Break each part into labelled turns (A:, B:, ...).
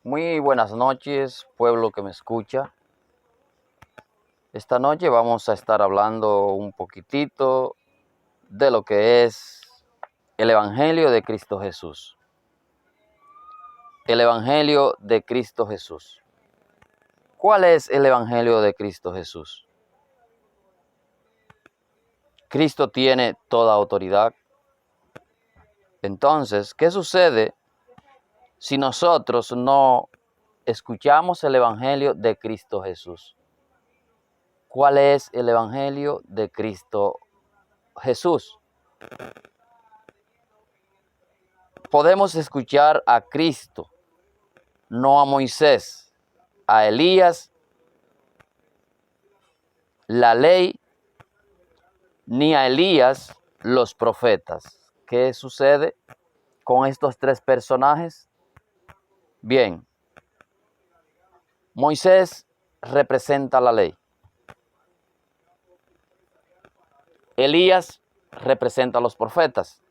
A: Muy buenas noches, pueblo que me escucha. Esta noche vamos a estar hablando un poquitito de lo que es el Evangelio de Cristo Jesús. El Evangelio de Cristo Jesús. ¿Cuál es el Evangelio de Cristo Jesús? Cristo tiene toda autoridad. Entonces, ¿qué sucede si nosotros no escuchamos el Evangelio de Cristo Jesús? ¿Cuál es el Evangelio de Cristo Jesús? Podemos escuchar a Cristo, no a Moisés, a Elías, la ley, ni a Elías, los profetas. ¿Qué sucede con estos tres personajes? Bien, Moisés representa la ley. Elías representa a los profetas.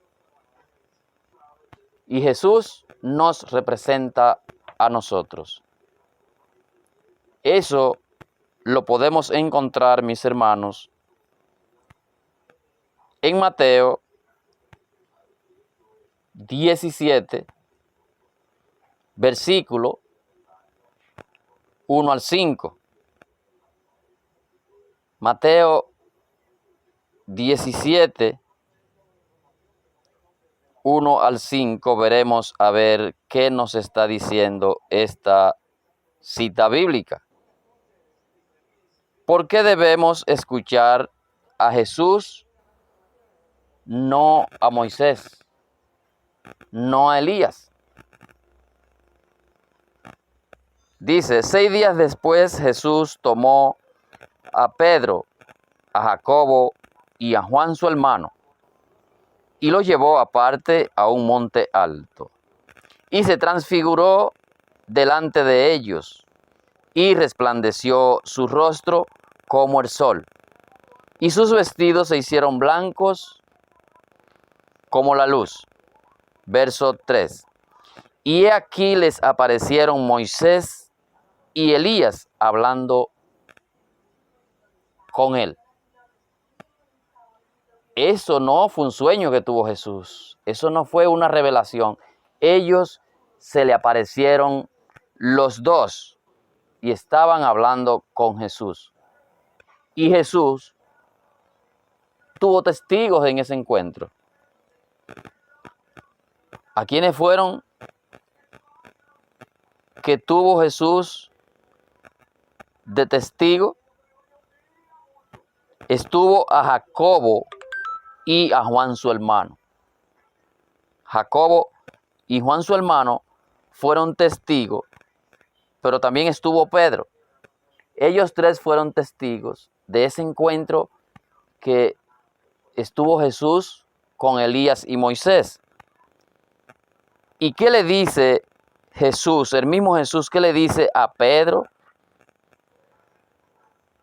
A: Y Jesús nos representa a nosotros. Eso lo podemos encontrar, mis hermanos, en Mateo 17, versículo 1 al 5. Mateo 17, 1 al 5, veremos a ver qué nos está diciendo esta cita bíblica. ¿Por qué debemos escuchar a Jesús, no a Moisés, no a Elías? Dice, 6 días después Jesús tomó a Pedro, a Jacobo y a Juan su hermano, y los llevó aparte a un monte alto, y se transfiguró delante de ellos, y resplandeció su rostro como el sol, y sus vestidos se hicieron blancos como la luz. Verso 3. Y aquí les aparecieron Moisés y Elías hablando con él. Eso no fue un sueño que tuvo Jesús. Eso no fue una revelación. Ellos se le aparecieron los dos y estaban hablando con Jesús. Y Jesús tuvo testigos en ese encuentro. ¿A quiénes fueron que tuvo Jesús de testigo? Estuvo a Jacobo y a Juan su hermano. Jacobo y Juan su hermano fueron testigos, pero también estuvo Pedro. Ellos tres fueron testigos de ese encuentro que estuvo Jesús con Elías y Moisés. ¿Y qué le dice Jesús, el mismo Jesús, qué le dice a Pedro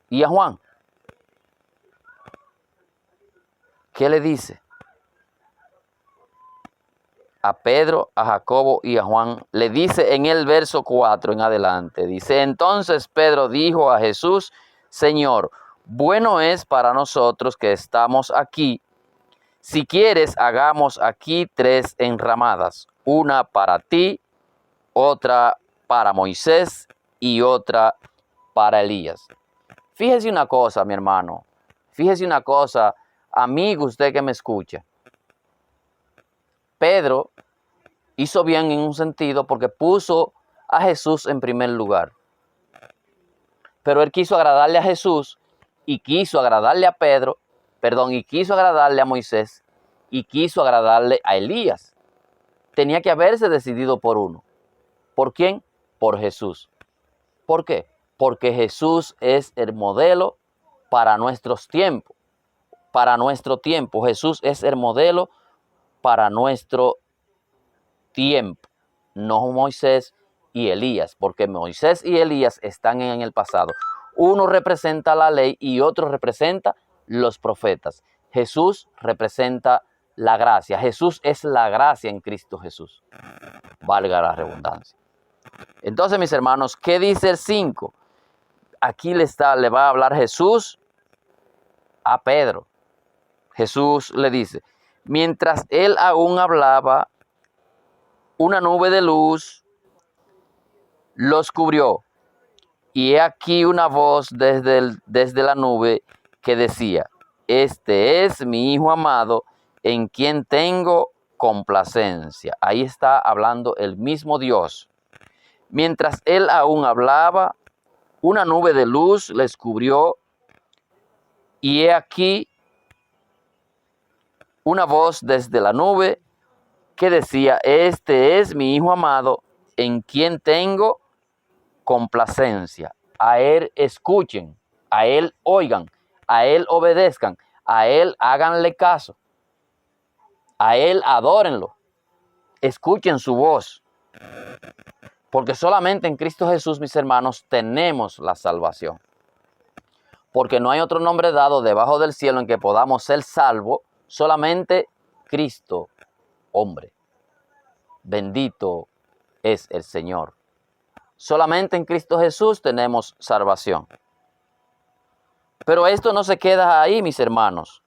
A: y a Juan? ¿Qué le dice? A Pedro, a Jacobo y a Juan, le dice en el verso 4 en adelante, dice, entonces Pedro dijo a Jesús, Señor, bueno es para nosotros que estamos aquí. Si quieres, hagamos aquí 3 enramadas, una para ti, otra para Moisés y otra para Elías. Fíjese una cosa, mi hermano, fíjese una cosa, amigo, usted que me escucha. Pedro hizo bien en un sentido porque puso a Jesús en primer lugar. Pero él quiso agradarle a Jesús y quiso agradarle a y quiso agradarle a Moisés y quiso agradarle a Elías. Tenía que haberse decidido por uno. ¿Por quién? Por Jesús. ¿Por qué? Porque Jesús es el modelo para nuestros tiempos. Para nuestro tiempo. Jesús es el modelo para nuestro tiempo. No Moisés y Elías. Porque Moisés y Elías están en el pasado. Uno representa la ley y otro representa los profetas. Jesús representa la gracia. Jesús es la gracia en Cristo Jesús. Valga la redundancia. Entonces, mis hermanos, ¿qué dice el 5? Aquí le va a hablar Jesús a Pedro. Jesús le dice, mientras él aún hablaba, una nube de luz los cubrió. Y he aquí una voz desde la nube que decía, este es mi Hijo amado, en quien tengo complacencia. Ahí está hablando el mismo Dios. Mientras él aún hablaba, una nube de luz les cubrió, y he aquí una voz desde la nube que decía, este es mi Hijo amado, en quien tengo complacencia. A él escuchen, a él oigan, a él obedezcan, a él háganle caso, a él adórenlo, escuchen su voz. Porque solamente en Cristo Jesús, mis hermanos, tenemos la salvación. Porque no hay otro nombre dado debajo del cielo en que podamos ser salvos, solamente Cristo, hombre. Bendito es el Señor. Solamente en Cristo Jesús tenemos salvación. Pero esto no se queda ahí, mis hermanos.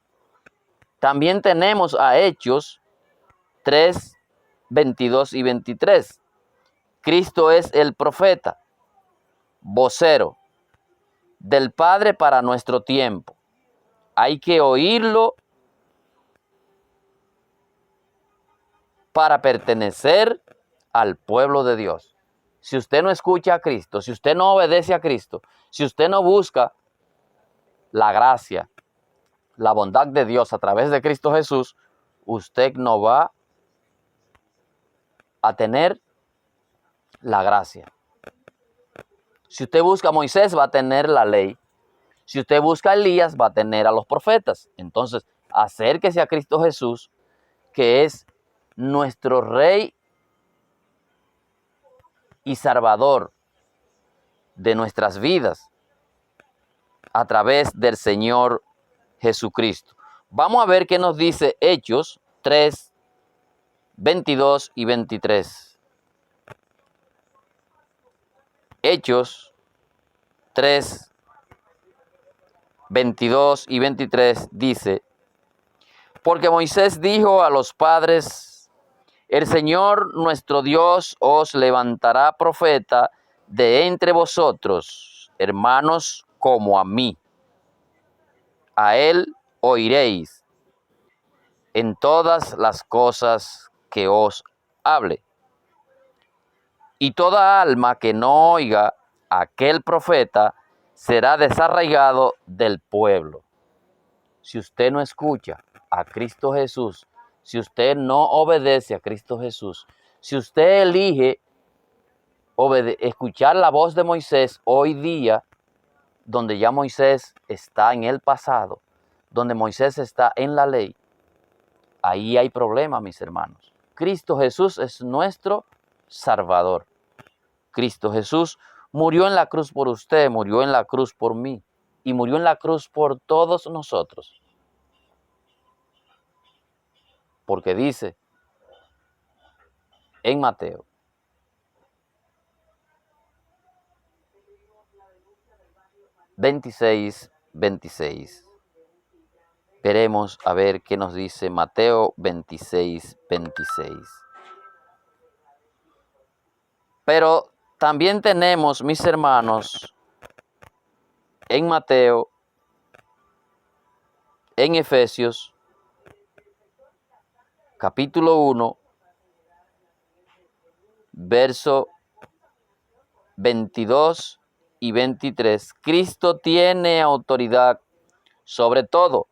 A: También tenemos a Hechos 3, 22 y 23. Cristo es el profeta, vocero del Padre para nuestro tiempo. Hay que oírlo para pertenecer al pueblo de Dios. Si usted no escucha a Cristo, si usted no obedece a Cristo, si usted no busca la gracia, la bondad de Dios a través de Cristo Jesús, usted no va a tener la gracia. Si usted busca a Moisés, va a tener la ley. Si usted busca a Elías, va a tener a los profetas. Entonces, acérquese a Cristo Jesús, que es nuestro Rey y Salvador de nuestras vidas, a través del Señor Jesucristo. Vamos a ver qué nos dice Hechos 3, 22 y 23. Hechos 3, 22 y 23 dice, porque Moisés dijo a los padres, el Señor nuestro Dios os levantará profeta de entre vosotros, hermanos, como a mí. A él oiréis en todas las cosas que os hable. Y toda alma que no oiga a aquel profeta será desarraigado del pueblo. Si usted no escucha a Cristo Jesús, si usted no obedece a Cristo Jesús, si usted elige escuchar la voz de Moisés hoy día, donde ya Moisés está en el pasado, donde Moisés está en la ley, ahí hay problema, mis hermanos. Cristo Jesús es nuestro Salvador. Cristo Jesús murió en la cruz por usted, murió en la cruz por mí y murió en la cruz por todos nosotros. Porque dice en Mateo, (26, 26). Veremos a ver qué nos dice Mateo 26, 26. Pero también tenemos, mis hermanos, en Mateo, en Efesios, capítulo 1, verso 22 y 23. Cristo tiene autoridad sobre todo.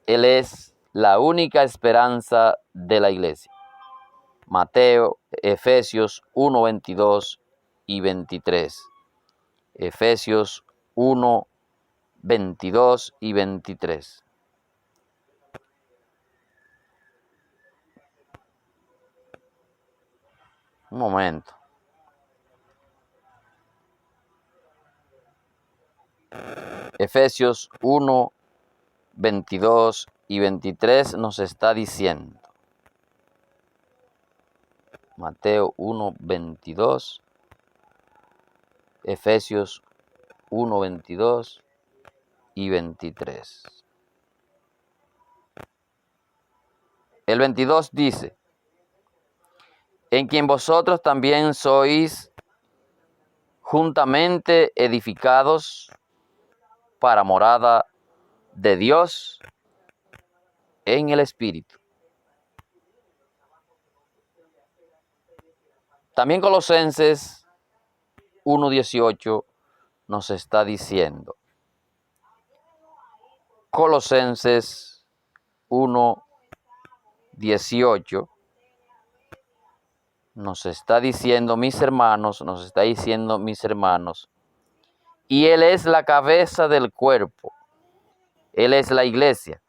A: Él es la única esperanza de la iglesia. Mateo, Efesios 1, 22 y 23. Efesios 1, 22 y 23. Un momento. Efesios 1, 22 y 23 nos está diciendo. Mateo 1, 22 Efesios 1, 22 y 23. El 22 dice, en quien vosotros también sois juntamente edificados para morada de Dios en el Espíritu. También Colosenses 1:18 nos está diciendo. Colosenses 1:18 nos está diciendo, mis hermanos, y Él es la cabeza del cuerpo. Él es la iglesia,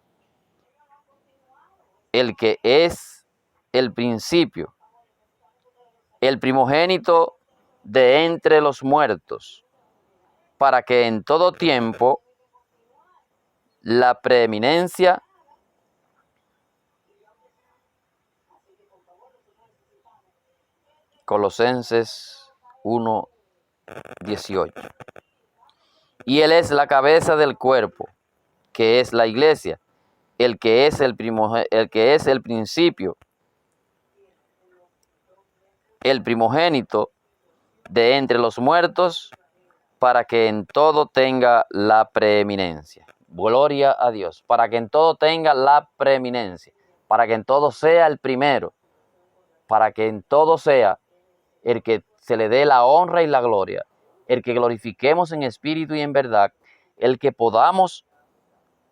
A: el que es el principio, el primogénito de entre los muertos, para que en todo tiempo la preeminencia Colosenses 1:18. Y Él es la cabeza del cuerpo, que es la iglesia, el que es el principio, el primogénito de entre los muertos, para que en todo tenga la preeminencia. Gloria a Dios, para que en todo tenga la preeminencia, para que en todo sea el primero, para que en todo sea el que se le dé la honra y la gloria, el que glorifiquemos en espíritu y en verdad, el que podamos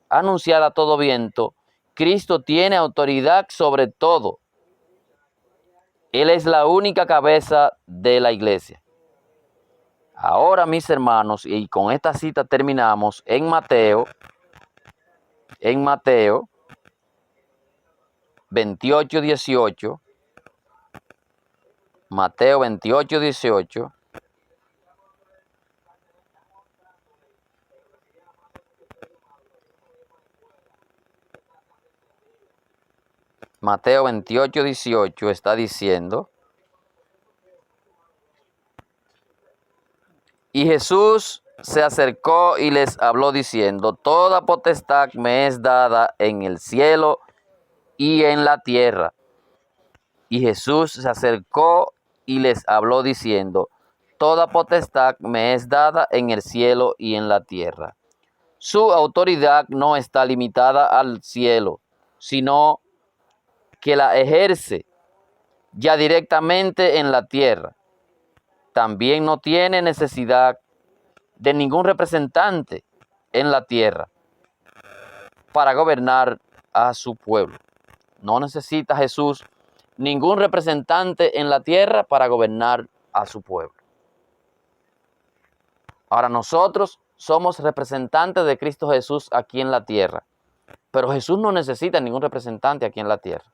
A: anunciar a todo viento, Cristo tiene autoridad sobre todo. Él es la única cabeza de la iglesia. Ahora, mis hermanos, y con esta cita terminamos en Mateo 28:18. Mateo 28:18. Mateo 28:18 está diciendo, y Jesús se acercó y les habló diciendo, toda potestad me es dada en el cielo y en la tierra. Y Jesús se acercó y les habló diciendo, toda potestad me es dada en el cielo y en la tierra. Su autoridad no está limitada al cielo, sino que la ejerce ya directamente en la tierra. También no tiene necesidad de ningún representante en la tierra para gobernar a su pueblo. No necesita Jesús ningún representante en la tierra para gobernar a su pueblo. Ahora nosotros somos representantes de Cristo Jesús aquí en la tierra, pero Jesús no necesita ningún representante aquí en la tierra.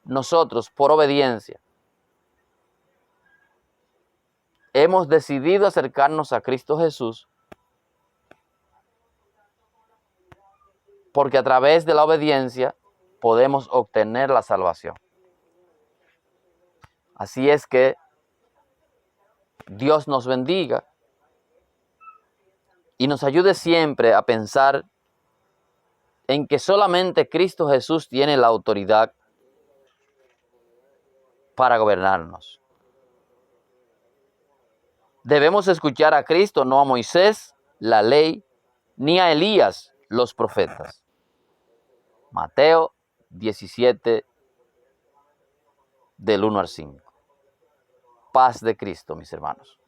A: Nosotros, por obediencia, hemos decidido acercarnos a Cristo Jesús porque a través de la obediencia podemos obtener la salvación. Así es que Dios nos bendiga y nos ayude siempre a pensar en que solamente Cristo Jesús tiene la autoridad para gobernarnos. Debemos escuchar a Cristo, no a Moisés, la ley, ni a Elías, los profetas. Mateo 17, del 1 al 5. Paz de Cristo, mis hermanos.